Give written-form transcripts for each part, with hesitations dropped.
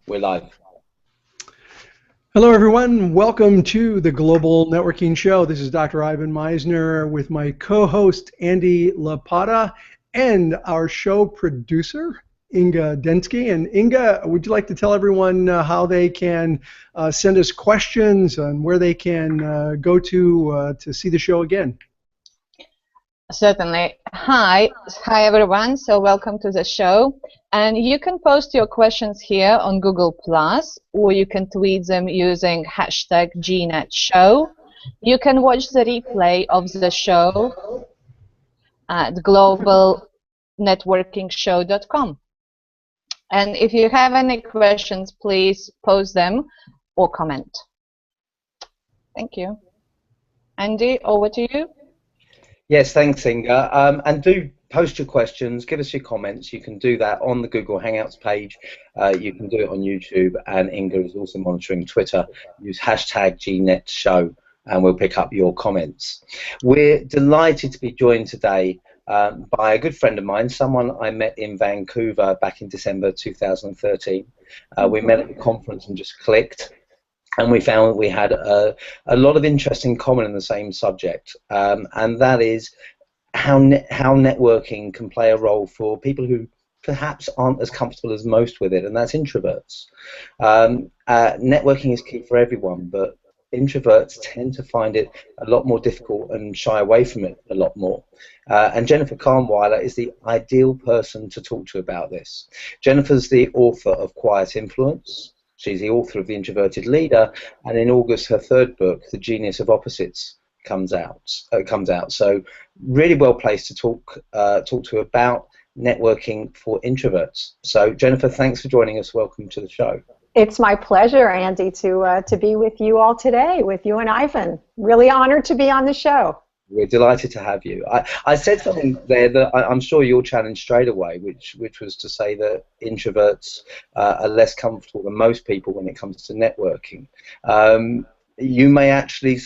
We're live. Hello, everyone. Welcome to the Global Networking Show. This is Dr. Ivan Meisner with my co-host, Andy Lapata, and our show producer, Inga Densky. And Inga, would you like to tell everyone how they can send us questions and where they can go to see the show again? Certainly. Hi everyone. So welcome to the show. And you can post your questions here on Google+, or you can tweet them using hashtag #GNetShow. You can watch the replay of the show at globalnetworkingshow.com. And if you have any questions, please post them or comment. Thank you. Andy, over to you. Yes, thanks, Inga. And do post your questions, give us your comments. You can do that on the Google Hangouts page. You can do it on YouTube, and Inga is also monitoring Twitter. Use hashtag #GNetShow, and we'll pick up your comments. We're delighted to be joined today by a good friend of mine, someone I met in Vancouver back in December 2013. We met at the conference and just clicked. And we found we had a lot of interest in common in the same subject, and that is how networking can play a role for people who perhaps aren't as comfortable as most with it, and that's introverts. Networking is key for everyone, but introverts tend to find it a lot more difficult and shy away from it a lot more. And Jennifer Kahnweiler is the ideal person to talk to about this. Jennifer's the author of Quiet Influence. She's the author of The Introverted Leader, and in August her third book, The Genius of Opposites, comes out. So really well placed to talk to about networking for introverts. So Jennifer, thanks for joining us. Welcome to the show. It's my pleasure, Andy, to be with you all today, with you and Ivan. Really honored to be on the show. We're delighted to have you. I said something there that I'm sure you'll challenge straight away, which was to say that introverts are less comfortable than most people when it comes to networking. You may actually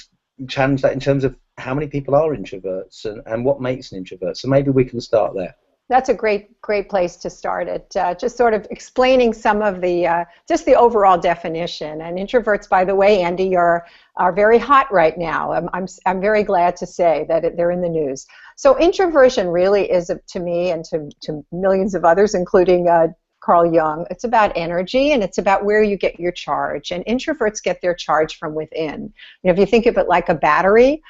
challenge that in terms of how many people are introverts and what makes an introvert. So maybe we can start there. That's a great place to start it. Just sort of explaining some of the, just the overall definition. And introverts, by the way, Andy, are very hot right now. I'm very glad to say that they're in the news. So introversion really is, to me and to millions of others, including Carl Jung, it's about energy, and it's about where you get your charge. And introverts get their charge from within. You know, if you think of it like a battery,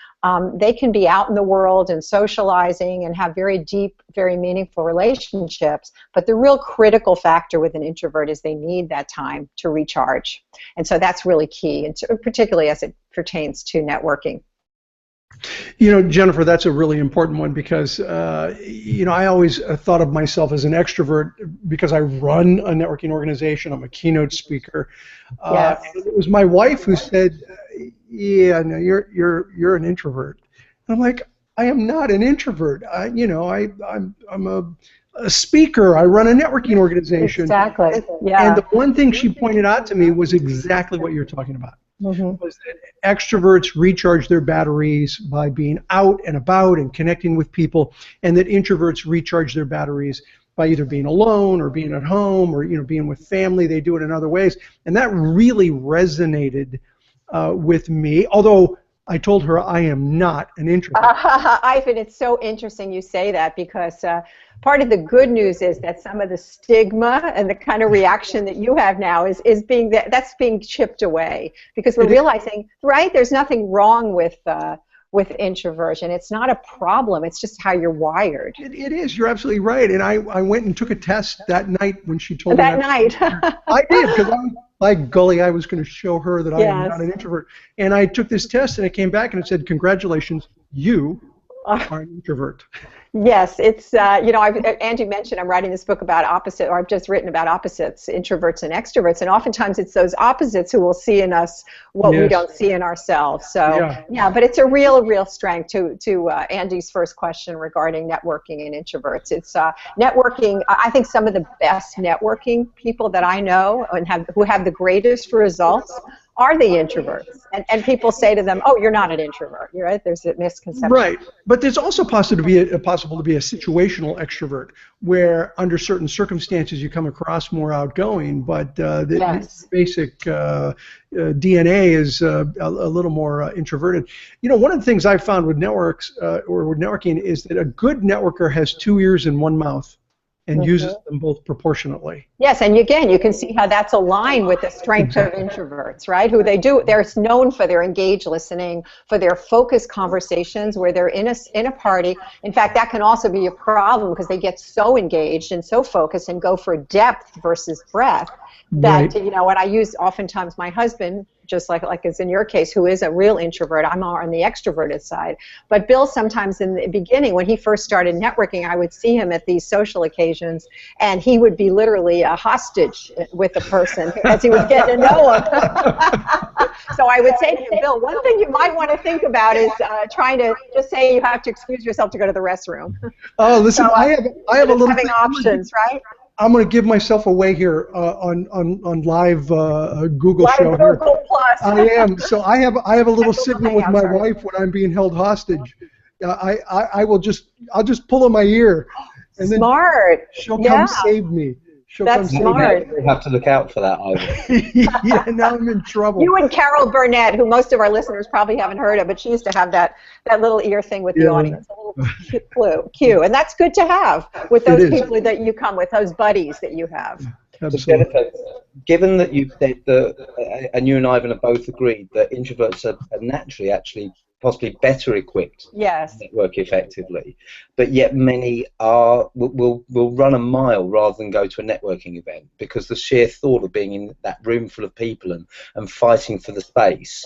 they can be out in the world and socializing and have very deep, very meaningful relationships, but the real critical factor with an introvert is they need that time to recharge. And so that's really key, and particularly as it pertains to networking. You know, Jennifer, that's a really important one because, you know, I always thought of myself as an extrovert because I run a networking organization. I'm a keynote speaker. Yes. And it was my wife who said, yeah, no, you're an introvert. And I'm like, I am not an introvert. I'm a speaker. I run a networking organization. Exactly. Yeah. And the one thing she pointed out to me was exactly what you're talking about. Was that extroverts recharge their batteries by being out and about and connecting with people, and that introverts recharge their batteries by either being alone or being at home or being with family. They do it in other ways, and that really resonated with me. Although I told her I am not an introvert. Ivan, it's so interesting you say that because part of the good news is that some of the stigma and the kind of reaction that you have now is being that's being chipped away because we're realizing, right, there's nothing wrong with introversion. It's not a problem. It's just how you're wired. It is. You're absolutely right. And I went and took a test that night when she told me that. Night. I did, because I was like, golly, I was going to show her that I am not an introvert. And I took this test, and it came back, and it said, congratulations, you are an introvert. Yes, it's, Angie mentioned I'm writing this book about opposite, or I've just written about opposites, introverts and extroverts, and oftentimes it's those opposites who will see in us what we don't see in ourselves. So, yeah, but it's a real strength to Andy's first question regarding networking and introverts. It's networking, I think some of the best networking people that I know and who have the greatest results are the introverts. And people say to them, oh, you're not an introvert. You're right. There's a misconception. Right. But there's also possible to be a situational extrovert, where under certain circumstances you come across more outgoing, but the basic DNA is a little more introverted. You know, one of the things I've found with networks or with networking is that a good networker has 2 ears and 1 mouth, and uses them both proportionately. Yes, and again, you can see how that's aligned with the strength of introverts, right? Who they're known for their engaged listening, for their focused conversations where they're in a party. In fact, that can also be a problem because they get so engaged and so focused and go for depth versus breadth that, you know, and I use oftentimes my husband, just like as in your case, who is a real introvert. I'm more on the extroverted side. But Bill, sometimes in the beginning, when he first started networking, I would see him at these social occasions, and he would be literally a hostage with a person as he was getting to know him. So I would say to him, Bill, one thing you might want to think about is trying to just say you have to excuse yourself to go to the restroom. Oh, listen, so, I have a little having options, right? I'm going to give myself away here on live Google show. Google Plus. I am. So I have a little signal with my wife when I'm being held hostage. I'll just pull on my ear, and then she'll come save me. That's smart. You have to look out for that, Ivan. Yeah, now I'm in trouble. You and Carol Burnett, who most of our listeners probably haven't heard of, but she used to have that little ear thing with the audience, a little cue, and that's good to have with those people that you come with, those buddies that you have. Absolutely. Given that you've said that, and you and Ivan have both agreed that introverts are naturally actually possibly better equipped to network effectively, but yet many will run a mile rather than go to a networking event because the sheer thought of being in that room full of people and fighting for the space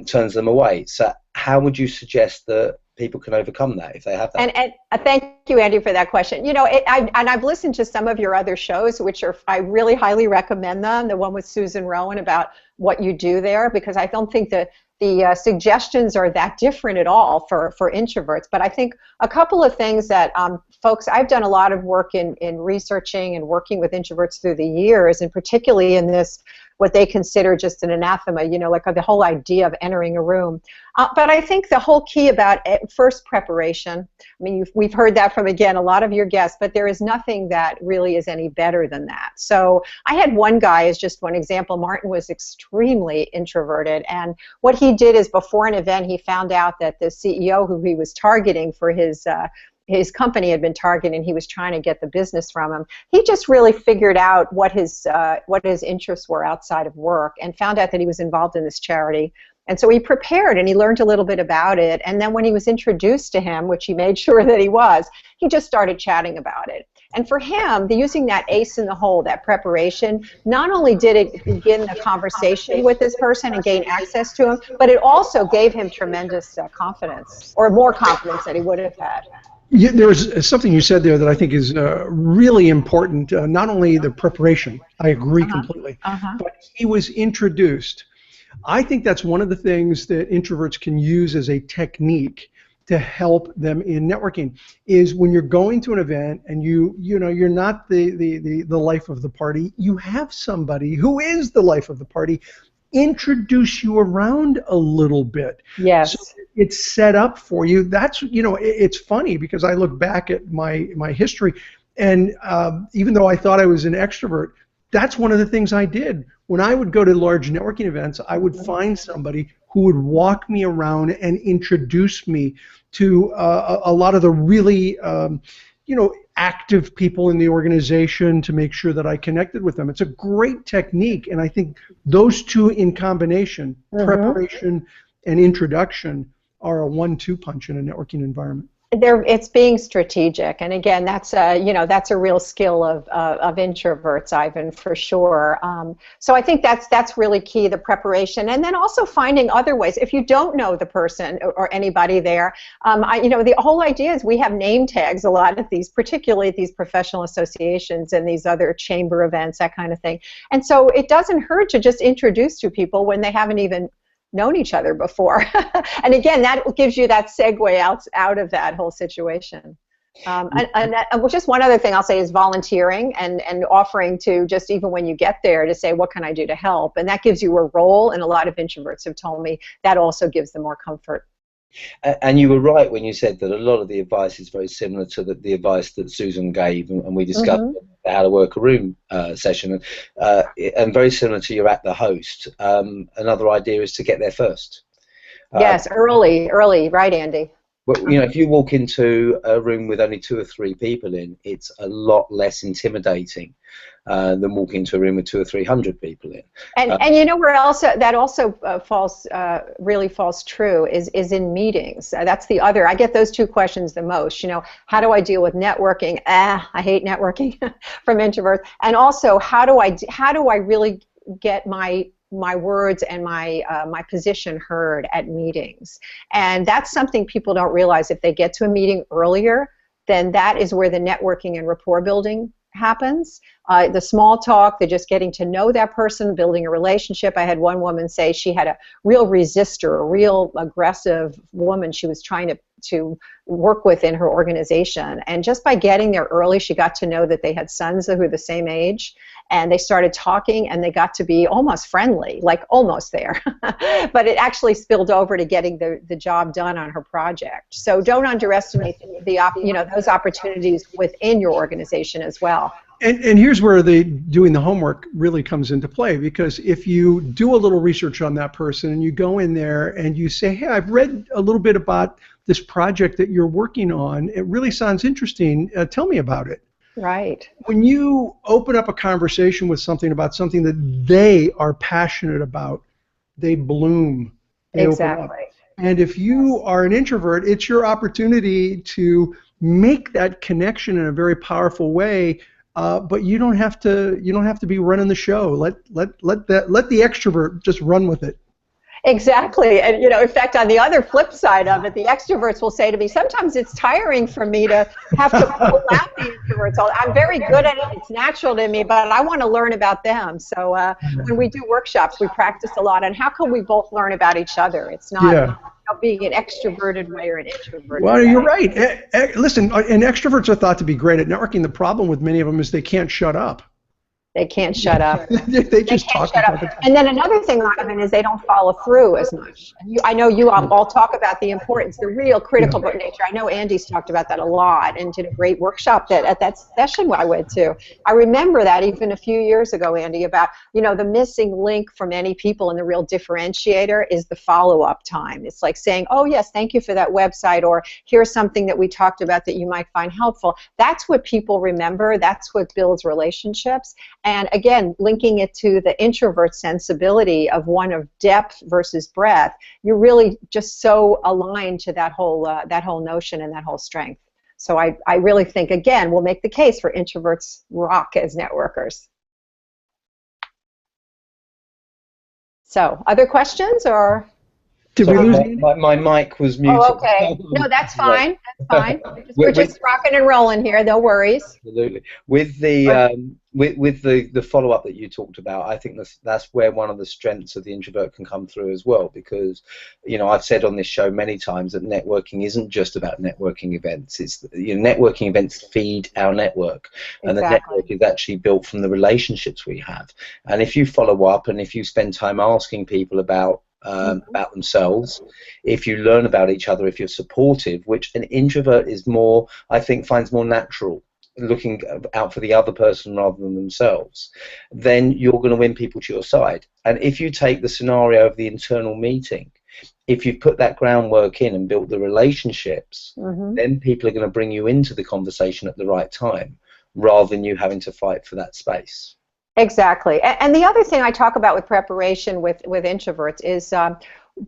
turns them away. So how would you suggest that people can overcome that if they have that? And thank you, Andy, for that question. You know, I've listened to some of your other shows, which I really highly recommend them. The one with Susan Rowan about what you do there, because I don't think that the suggestions are that different at all for introverts. But I think a couple of things that folks, I've done a lot of work in researching and working with introverts through the years, and particularly in this, what they consider just an anathema, you know, like the whole idea of entering a room. But I think the whole key about first preparation, I mean, we've heard that from, again, a lot of your guests, but there is nothing that really is any better than that. So I had one guy, as just one example. Martin was extremely introverted, and what he did is before an event, he found out that the CEO who he was targeting for his company had been targeting, he was trying to get the business from him. He just really figured out what his interests were outside of work and found out that he was involved in this charity. And so he prepared and he learned a little bit about it. And then when he was introduced to him, which he made sure that he was, he just started chatting about it. And for him, using that ace in the hole, that preparation, not only did it begin the conversation with this person and gain access to him, but it also gave him tremendous confidence, or more confidence that he would have had. Yeah, there was something you said there that I think is really important. Not only the preparation, I agree completely, but he was introduced. I think that's one of the things that introverts can use as a technique to help them in networking, is when you're going to an event and you know you're not the life of the party, you have somebody who is the life of the party introduce you around a little bit. Yes. So it's set up for you. That's, you know, it's funny because I look back at my history, and even though I thought I was an extrovert, that's one of the things I did. When I would go to large networking events, I would find somebody who would walk me around and introduce me to a lot of the really, you know, active people in the organization to make sure that I connected with them. It's a great technique, and I think those two in combination, preparation and introduction, are a 1-2 punch in a networking environment. It's being strategic, and again, that's a real skill of introverts, Ivan, for sure. So I think that's really key, the preparation, and then also finding other ways. If you don't know the person or anybody there, the whole idea is we have name tags a lot at these, particularly at these professional associations and these other chamber events, that kind of thing. And so it doesn't hurt to just introduce to people when they haven't even known each other before. And again, that gives you that segue out of that whole situation. Just one other thing I'll say is volunteering and offering to just even when you get there to say, what can I do to help? And that gives you a role, and a lot of introverts have told me that also gives them more comfort. And you were right when you said that a lot of the advice is very similar to the advice that Susan gave, and we discussed the How to Work a Room session, and very similar to you're at the host. Another idea is to get there first. Yes, early, right, Andy? But, you know, if you walk into a room with only 2 or 3 people in, it's a lot less intimidating than walking into a room with 200 or 300 people in. And you know where else that also really falls true is in meetings. That's the other. I get those 2 questions the most. You know, how do I deal with networking? I hate networking from introverts. And also, how do I really get my words and my position heard at meetings? And that's something people don't realize. If they get to a meeting earlier, then that is where the networking and rapport building happens. The small talk, they're just getting to know that person, building a relationship. I had one woman say she had a real resistor, a real aggressive woman she was trying to work with in her organization. And just by getting there early, she got to know that they had sons who were the same age. And they started talking, and they got to be almost friendly, like almost there. But it actually spilled over to getting the job done on her project. So don't underestimate those opportunities within your organization as well. And here's where doing the homework really comes into play, because if you do a little research on that person and you go in there and you say, hey, I've read a little bit about this project that you're working on. It really sounds interesting. Tell me about it. Right. When you open up a conversation with something about something that they are passionate about, they bloom. They exactly. Open up. And if you are an introvert, it's your opportunity to make that connection in a very powerful way. But you don't have to. You don't have to be running the show. Let the extrovert just run with it. Exactly. And, you know, in fact, on the other flip side of it, the extroverts will say to me, sometimes it's tiring for me to have to pull out the introverts. I'm very good at it. It's natural to me, but I want to learn about them. So when we do workshops, we practice a lot on how can we both learn about each other. It's not being an extroverted way or an introverted way. Well, you're right. Listen, and extroverts are thought to be great at networking. The problem with many of them is they can't shut up. They can't shut up. they just talk about it. And then another thing is they don't follow through as much. I know you all talk about the importance, the real critical nature. I know Andy's talked about that a lot and did a great workshop at that session I went to. I remember that even a few years ago, Andy, about, you know, the missing link for many people and the real differentiator is the follow-up time. It's like saying, oh, yes, thank you for that website, or here's something that we talked about that you might find helpful. That's what people remember. That's what builds relationships. And again, linking it to the introvert sensibility of one of depth versus breadth, you're really just so aligned to that whole notion and that whole strength. So I really think, again, we'll make the case for introverts rock as networkers. So, other questions or? My mic was muted. Oh, okay. No, that's fine. That's fine. We're just rocking and rolling here. No worries. Absolutely. With the follow-up that you talked about, I think that's where one of the strengths of the introvert can come through as well, because, you know, I've said on this show many times that networking isn't just about networking events. It's, you know, networking events feed our network, and the network is actually built from the relationships we have. And if you follow up and if you spend time asking people about themselves, if you learn about each other, if you're supportive, which an introvert is more, I think, finds more natural, looking out for the other person rather than themselves, then you're going to win people to your side. And if you take the scenario of the internal meeting, if you've put that groundwork in and built the relationships, then people are going to bring you into the conversation at the right time, rather than you having to fight for that space. Exactly. And the other thing I talk about with preparation with introverts is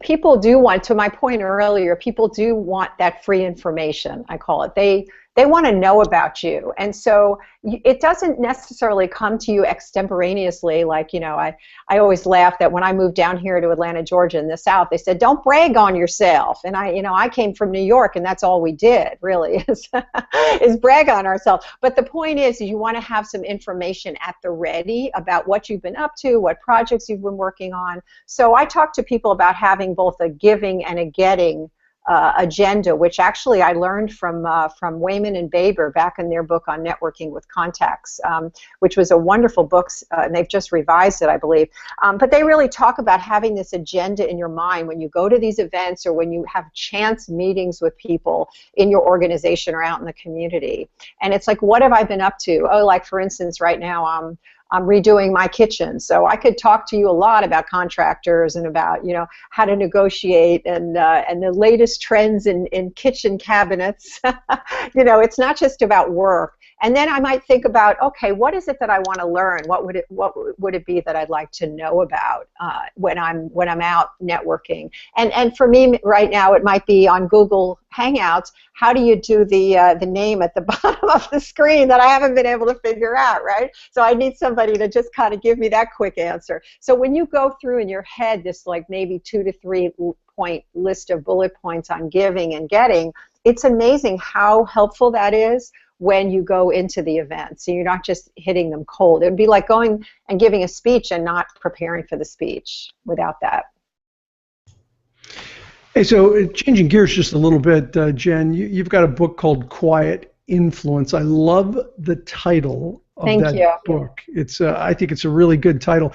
people do want, to my point earlier, people do want that free information, I call it. They want to know about you. And so it doesn't necessarily come to you extemporaneously. Like, you know, I always laugh that when I moved down here to Atlanta, Georgia in the South, they said, don't brag on yourself. And I came from New York, and that's all we did, really, is brag on ourselves. But the point is you want to have some information at the ready about what you've been up to, what projects you've been working on. So I talk to people about having both a giving and a getting agenda, which actually I learned from Wayman and Baber back in their book on networking with contacts, which was a wonderful book, and they've just revised it, I believe. But they really talk about having this agenda in your mind when you go to these events or when you have chance meetings with people in your organization or out in the community. And it's like, what have I been up to? Oh, like for instance, right now I'm redoing my kitchen, so I could talk to you a lot about contractors and about, you know, how to negotiate and the latest trends in kitchen cabinets. You know, it's not just about work. And then I might think about, okay, what is it that I want to learn? What would it be that I'd like to know about when I'm out networking? And for me right now, it might be on Google Hangouts. How do you do the name at the bottom of the screen that I haven't been able to figure out, right? So I need somebody to just kind of give me that quick answer. So when you go through in your head this like maybe 2 to 3 point list of bullet points on giving and getting, it's amazing how helpful that is when you go into the event. So you're not just hitting them cold. It would be like going and giving a speech and not preparing for the speech without that. Hey, so changing gears just a little bit, Jen, you've got a book called Quiet Influence. I love the title of that book. It's I think it's a really good title.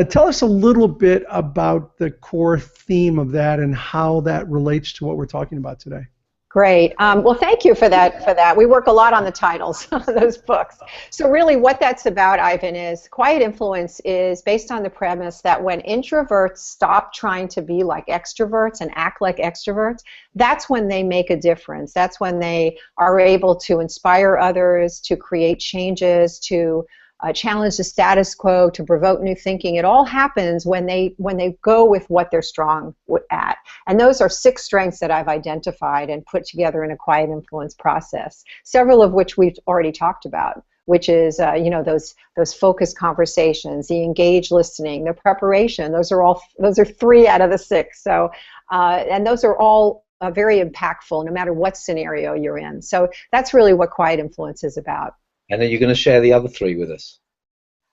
Tell us a little bit about the core theme of that and how that relates to what we're talking about today. Great. Well, thank you for that. We work a lot on the titles of those books. So really what that's about, Ivan, is Quiet Influence is based on the premise that when introverts stop trying to be like extroverts and act like extroverts, that's when they make a difference. That's when they are able to inspire others, to create changes, to challenge the status quo, to provoke new thinking. It all happens when they go with what they're strong at. And those are 6 strengths that I've identified and put together in a quiet influence process, several of which we've already talked about, which is you know, those focused conversations, the engaged listening, the preparation. Those are 3 out of the 6. So and those are all very impactful no matter what scenario you're in. So that's really what quiet influence is about. And are you going to share the other 3 with us?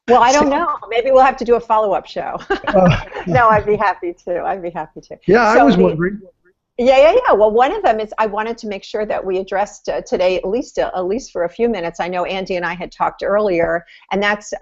Well, I don't know. Maybe we'll have to do a follow-up show. No, I'd be happy to. Yeah, so I was wondering. Yeah. Well, one of them is I wanted to make sure that we addressed today, at least for a few minutes. I know Andy and I had talked earlier, and that's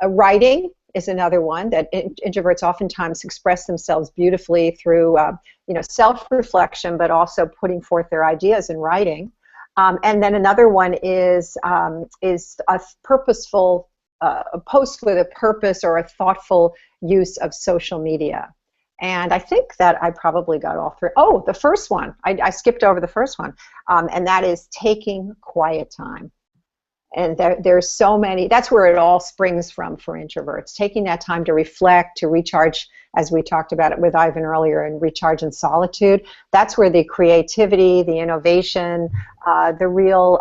writing is another one that introverts oftentimes express themselves beautifully through you know, self-reflection, but also putting forth their ideas in writing. And then another one is a purposeful a post with a purpose or a thoughtful use of social media. And I think that I probably got all 3. Oh, the first one. I skipped over the first one, and that is taking quiet time. And there's so many. That's where it all springs from for introverts. Taking that time to reflect, to recharge, as we talked about it with Ivan earlier, and recharge in solitude. That's where the creativity, the innovation, the real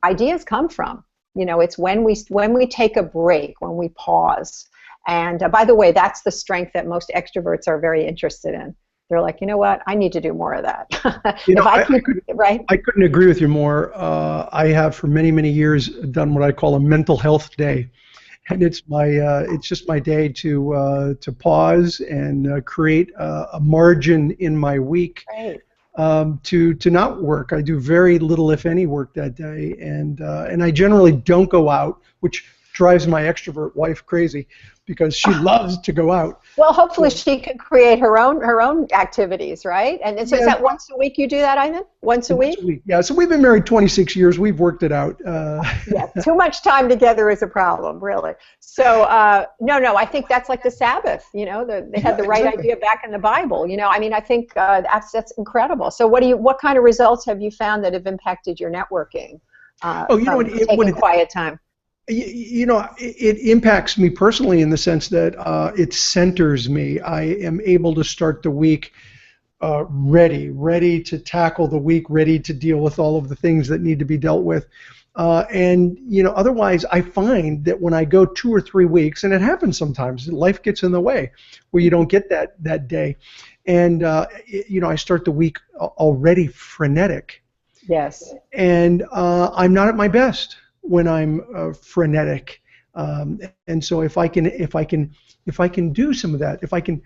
ideas come from. You know, it's when we take a break, when we pause. And by the way, that's the strength that most extroverts are very interested in. They're like, you know what, I need to do more of that. You know, I couldn't agree with you more. I have for many, many years done what I call a mental health day. And it's just my day to pause and create a margin in my week to not work. I do very little, if any, work that day, and I generally don't go out, which drives my extrovert wife crazy because she loves to go out. Well, hopefully she can create her own activities, right? And so is that once a week you do that, Ivan? Once a week? Yeah, so we've been married 26 years. We've worked it out. Yeah, too much time together is a problem, really. So, no, I think that's like the Sabbath, you know, they had the right idea back in the Bible, you know. I mean, I think that's incredible. So what kind of results have you found that have impacted your networking? Taking quiet time. You know, it impacts me personally in the sense that it centers me. I am able to start the week ready to tackle the week, ready to deal with all of the things that need to be dealt with. And, you know, otherwise I find that when I go 2 or 3 weeks, and it happens sometimes, life gets in the way where you don't get that day. And, you know, I start the week already frenetic. Yes. And I'm not at my best when I'm frenetic, and so if I can do some of that, if I can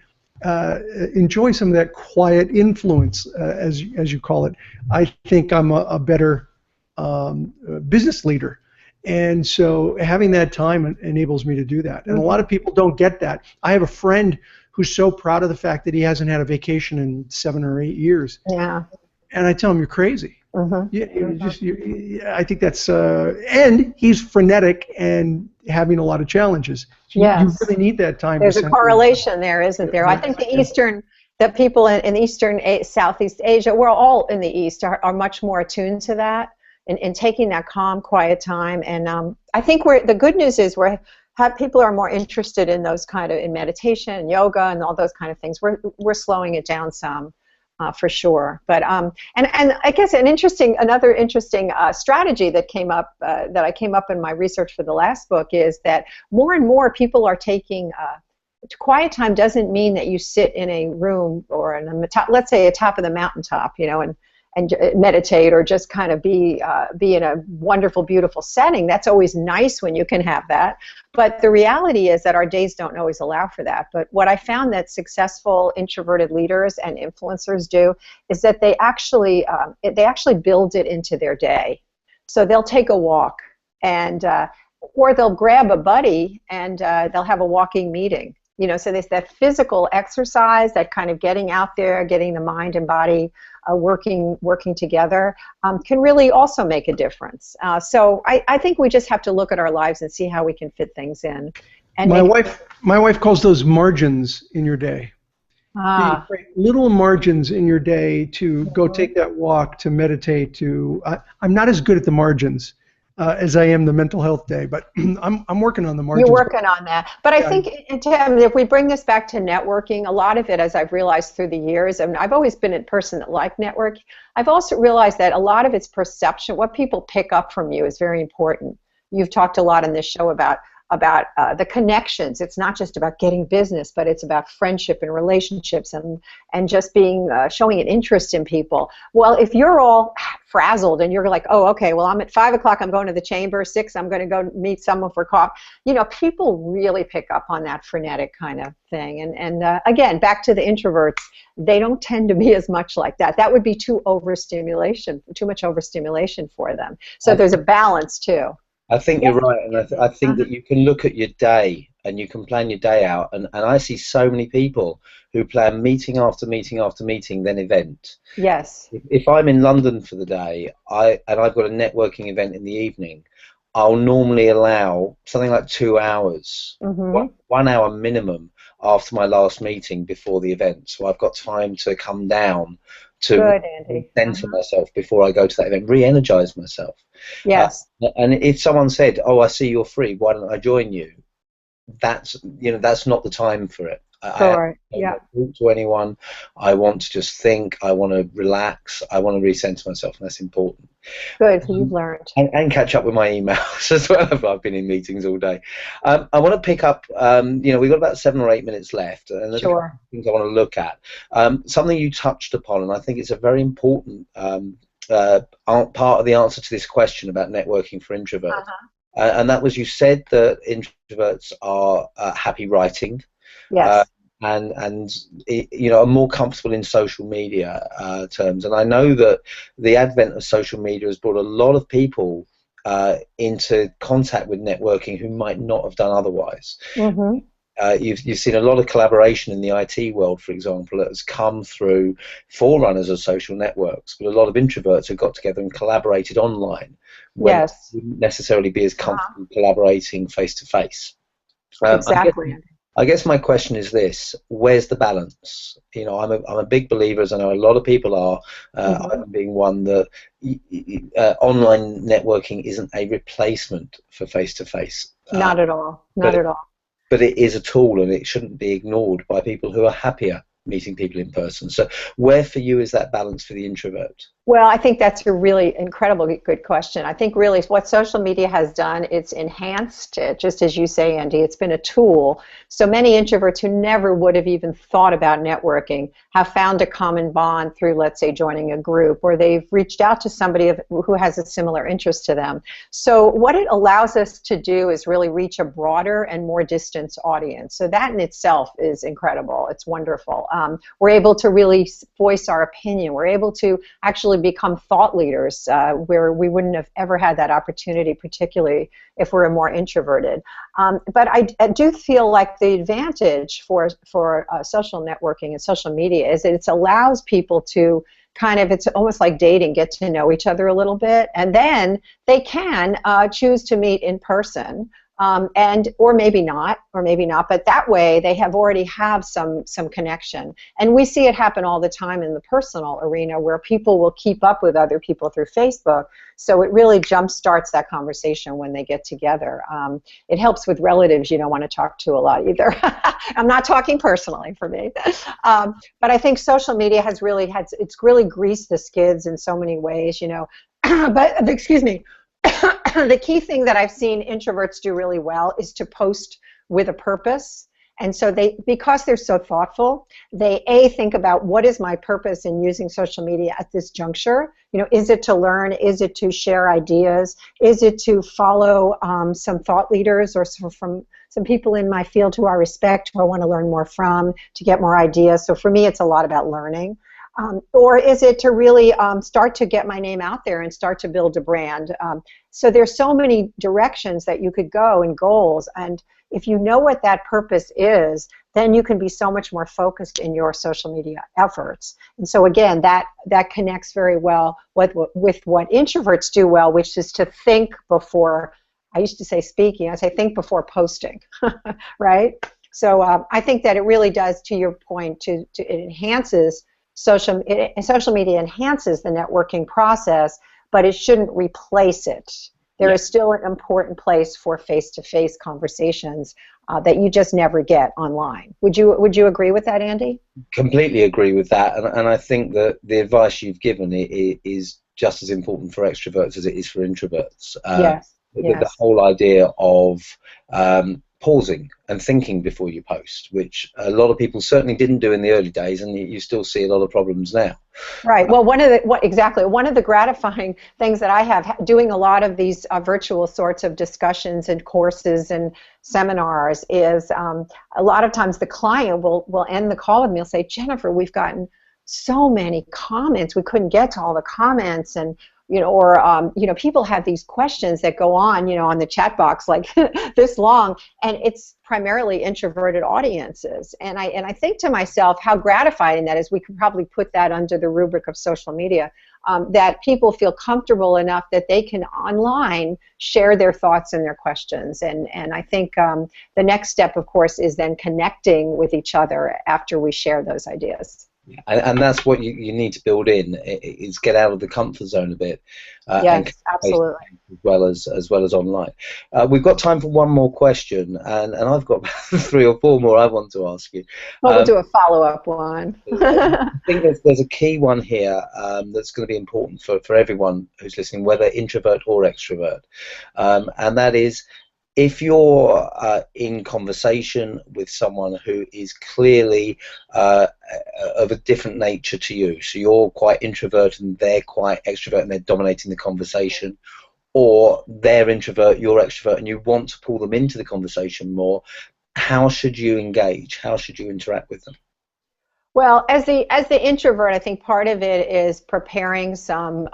enjoy some of that quiet influence, as you call it. I think I'm a better business leader. And so having that time enables me to do that. And a lot of people don't get that. I have a friend who's so proud of the fact that he hasn't had a vacation in 7 or 8 years. Yeah. And I tell him, you're crazy. I think that's, and he's frenetic and having a lot of challenges. So you really need that time. There's a correlation there, isn't there? I think the people in Eastern, Southeast Asia, we're all in the East, are much more attuned to that and taking that calm, quiet time. And I think the good news is people are more interested in those kind of, in meditation, yoga, and all those kind of things. We're slowing it down some. For sure, but and I guess another interesting strategy that I came up in my research for the last book is that more and more people are taking quiet time. Doesn't mean that you sit in a room or let's say atop of the mountaintop, and meditate, or just kind of be in a wonderful, beautiful setting. That's always nice when you can have that. But the reality is that our days don't always allow for that. But what I found that successful introverted leaders and influencers do is that they actually build it into their day. So they'll take a walk, and or they'll grab a buddy and they'll have a walking meeting. So there's that physical exercise, that kind of getting out there, getting the mind and body working together, can really also make a difference. So I think we just have to look at our lives and see how we can fit things in. And my wife calls those margins in your day. You create little margins in your day to go take that walk, to meditate. I'm not as good at the margins as I am the mental health day, but I'm working on the margins. You're working on that. But I think, Tim, if we bring this back to networking, a lot of it, as I've realized through the years, and I've always been a person that liked network, I've also realized that a lot of it's perception. What people pick up from you is very important. You've talked a lot in this show about the connections. It's not just about getting business, but it's about friendship and relationships and just being showing an interest in people. Well, if you're all frazzled and you're like, oh, okay, well, I'm at 5 o'clock, I'm going to the chamber, 6, I'm going to go meet someone for coffee. People really pick up on that frenetic kind of thing. And again, back to the introverts, they don't tend to be as much like that. That would be too much overstimulation for them. So there's a balance too. I think you're right, and I think that you can look at your day and you can plan your day out, and I see so many people who plan meeting after meeting after meeting, then event. Yes. If I'm in London for the day, and I've got a networking event in the evening, I'll normally allow something like 2 hours, 1 hour minimum after my last meeting before the event, so I've got time to come down to center myself before I go to that event, re-energize myself. Yes. And if someone said, "Oh, I see you're free. Why don't I join you?" That's not the time for it. I don't talk to anyone. I want to just think. I want to relax. I want to recenter myself, and that's important. Good, you've learned. And catch up with my emails as well. If I've been in meetings all day. I want to pick up. We've got about 7 or 8 minutes left, and there's a couple of things I want to look at. Something you touched upon, and I think it's a very important part of the answer to this question about networking for introverts. And that was, you said that introverts are happy writing. Yes. And are more comfortable in social media terms. And I know that the advent of social media has brought a lot of people into contact with networking who might not have done otherwise. You've seen a lot of collaboration in the IT world, for example, that has come through forerunners of social networks, but a lot of introverts have got together and collaborated online when they wouldn't necessarily be as comfortable collaborating face-to-face. Exactly. I guess my question is this: where's the balance? I'm a big believer, as I know a lot of people are, I'm being one, that online networking isn't a replacement for face-to-face. Not at all. Not at all. But it is a tool, and it shouldn't be ignored by people who are happier meeting people in person. So where for you is that balance for the introvert? Well, I think that's a really incredibly good question. I think really what social media has done, it's enhanced it, just as you say, Andy. It's been a tool. So many introverts who never would have even thought about networking have found a common bond through, let's say, joining a group, or they've reached out to somebody who has a similar interest to them. So what it allows us to do is really reach a broader and more distant audience. So that in itself is incredible. It's wonderful. We're able to really voice our opinion. We're able to actually become thought leaders where we wouldn't have ever had that opportunity, particularly if we're more introverted. But I do feel like the advantage for social networking and social media is that it allows people to kind of, it's almost like dating, get to know each other a little bit, and then they can choose to meet in person. Or maybe not, but that way they already have some connection. And we see it happen all the time in the personal arena where people will keep up with other people through Facebook. So it really jumpstarts that conversation when they get together. It helps with relatives you don't want to talk to a lot either. I'm not talking personally for me. But I think social media it's really greased the skids in so many ways, but excuse me. The key thing that I've seen introverts do really well is to post with a purpose. And so because they're so thoughtful, they think about what is my purpose in using social media at this juncture? Is it to learn? Is it to share ideas? Is it to follow some thought leaders or from some people in my field who I respect, who I want to learn more from, to get more ideas? So for me, it's a lot about learning. Or is it to really start to get my name out there and start to build a brand? So there's so many directions that you could go and goals, and if you know what that purpose is, then you can be so much more focused in your social media efforts. And so again, that connects very well with what introverts do well, which is to think before, I used to say speaking, I say think before posting, right? So I think that it really does, to your point, it enhances social media enhances the networking process, but it shouldn't replace it. There is still an important place for face-to-face conversations that you just never get online. Would you agree with that, Andy? Completely agree with that, and I think that the advice you've given is just as important for extroverts as it is for introverts. Yes. The whole idea of pausing and thinking before you post, which a lot of people certainly didn't do in the early days, and you still see a lot of problems now. Right. Well, one of the gratifying things that I have doing a lot of these virtual sorts of discussions and courses and seminars is a lot of times the client will end the call with me. He'll say, Jennifer, we've gotten so many comments. We couldn't get to all the comments, and people have these questions that go on, on the chat box like this long, and it's primarily introverted audiences. And I think to myself how gratifying that is. We could probably put that under the rubric of social media, that people feel comfortable enough that they can online share their thoughts and their questions. And I think the next step, of course, is then connecting with each other after we share those ideas. And that's what you need to build in, is get out of the comfort zone a bit. Yes, absolutely. As well as online. We've got time for one more question, and I've got 3 or 4 more I want to ask you. Well, we'll do a follow-up one. I think there's a key one here that's going to be important for everyone who's listening, whether introvert or extrovert, and that is, if you're in conversation with someone who is clearly of a different nature to you, so you're quite introvert and they're quite extrovert and they're dominating the conversation, or they're introvert, you're extrovert, and you want to pull them into the conversation more, how should you engage? How should you interact with them? Well, as the introvert, I think part of it is preparing some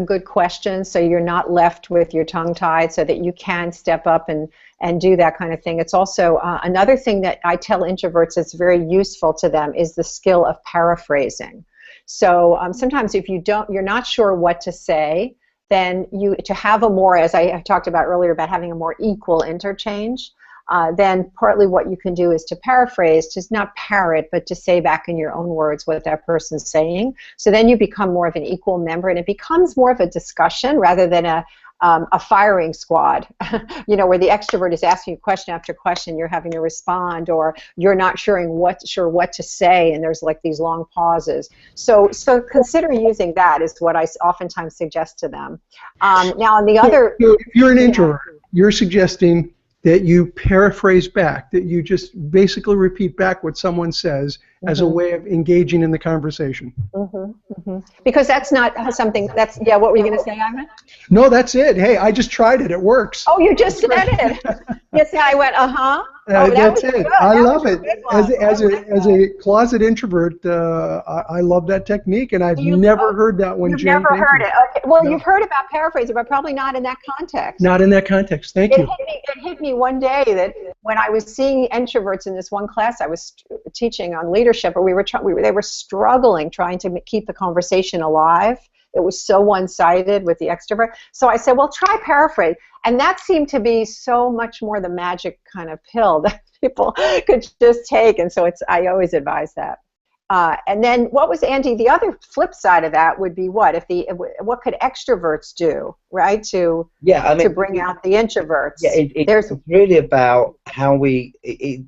good questions, so you're not left with your tongue tied, so that you can step up and do that kind of thing. It's also another thing that I tell introverts that's very useful to them is the skill of paraphrasing. So sometimes if you're not sure what to say, then to have a more, as I talked about earlier, about having a more equal interchange. Then partly what you can do is to paraphrase, to not parrot, but to say back in your own words what that person's saying. So then you become more of an equal member, and it becomes more of a discussion rather than a firing squad, you know, where the extrovert is asking you question after question, you're having to respond, or you're not sure what to say, and there's like these long pauses. So consider using that is what I oftentimes suggest to them. Now, on the other, if you're an introvert, you're suggesting that you paraphrase back, that you just basically repeat back what someone says as a way of engaging in the conversation. Because that's not something, that's, yeah, what were you going to say, Ivan? No, that's it. Hey, I just tried it. It works. Oh, you just said it. Yes, I went, oh, that's it. Good. I love it. As a closet introvert, I love that technique, and I've never heard that one. You've never heard it. Okay. Well, you've heard about paraphrasing, but probably not in that context. Not in that context. Thank you. It hit me one day that when I was seeing introverts in this one class I was teaching on leadership, or they were struggling trying to keep the conversation alive. It was so one-sided with the extrovert. So I said, well, try paraphrase. And that seemed to be so much more the magic kind of pill that people could just take. And so I always advise that. And then what was, Andy, the other flip side of that would be what? What could extroverts do, right, to bring out the introverts? Yeah, it's really about how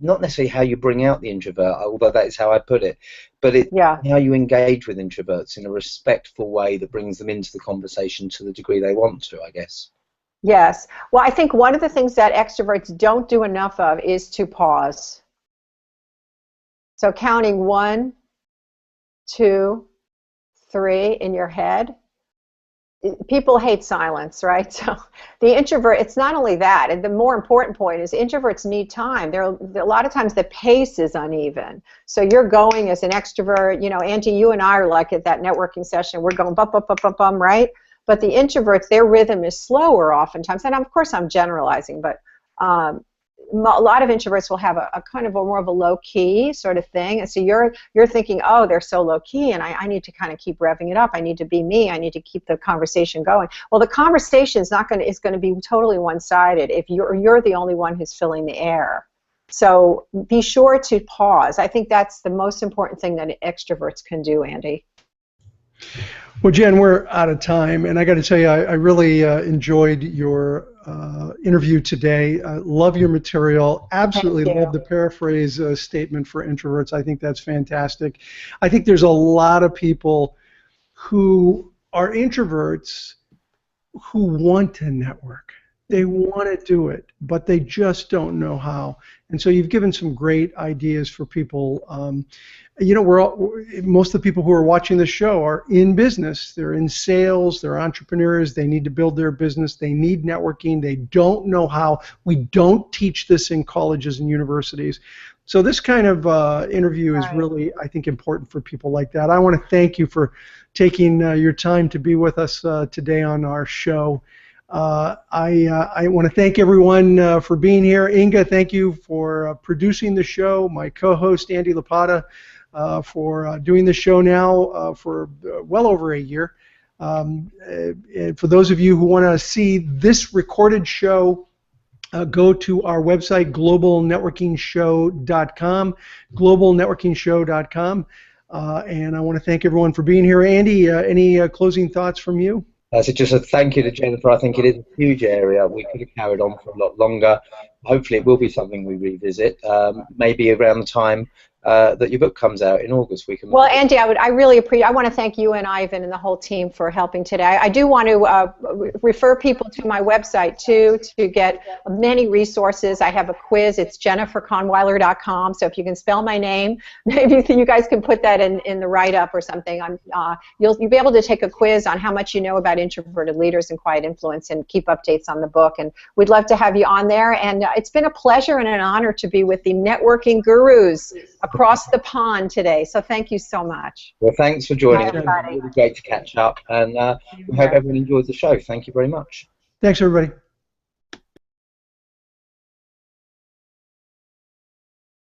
not necessarily how you bring out the introvert, although that is how I put it, but it's how you engage with introverts in a respectful way that brings them into the conversation to the degree they want to, I guess. Yes. Well, I think one of the things that extroverts don't do enough of is to pause. So counting 1, 2, 3 in your head. People hate silence, right? So the introvert, it's not only that, and the more important point is introverts need time. A lot of times the pace is uneven. So you're going as an extrovert, you know, Auntie, you and I are like at that networking session, we're going bum, bum, bum, bum, bum, right? But the introverts, their rhythm is slower oftentimes, and of course I'm generalizing, but a lot of introverts will have a kind of more of a low-key sort of thing, and so you're thinking, oh, they're so low-key, and I need to kind of keep revving it up. I need to be me. I need to keep the conversation going. Well, the conversation is going to be totally one-sided if you're the only one who's filling the air. So be sure to pause. I think that's the most important thing that extroverts can do, Andy. Well, Jen, we're out of time, and I got to tell you, I really enjoyed your interview today. Love your material. Absolutely love the paraphrase statement for introverts. I think that's fantastic. I think there's a lot of people who are introverts who want to network. They want to do it, but they just don't know how. And so you've given some great ideas for people. You know, most of the people who are watching the show are in business. They're in sales. They're entrepreneurs. They need to build their business. They need networking. They don't know how. We don't teach this in colleges and universities. So this kind of interview is really, I think, important for people like that. I want to thank you for taking your time to be with us today on our show. I want to thank everyone for being here. Inga, thank you for producing the show. My co-host, Andy Lapata, for doing the show now for well over a year. And for those of you who want to see this recorded show, go to our website, globalnetworkingshow.com, globalnetworkingshow.com. And I want to thank everyone for being here. Andy, any closing thoughts from you? So just a thank you to Jennifer. I think it is a huge area. We could have carried on for a lot longer. Hopefully it will be something we revisit, maybe around the time that your book comes out in August. Well, Andy, I really appreciate. I want to thank you and Ivan and the whole team for helping today. I do want to refer people to my website too to get many resources. I have a quiz. It's jenniferkahnweiler.com. So if you can spell my name, maybe you guys can put that in the write-up or something. You'll be able to take a quiz on how much you know about introverted leaders and quiet influence, and keep updates on the book. And we'd love to have you on there. And it's been a pleasure and an honor to be with the networking gurus across the pond today. So thank you so much. Well, thanks for joining us. It's really great to catch up, and we hope everyone enjoys the show. Thank you very much. Thanks, everybody.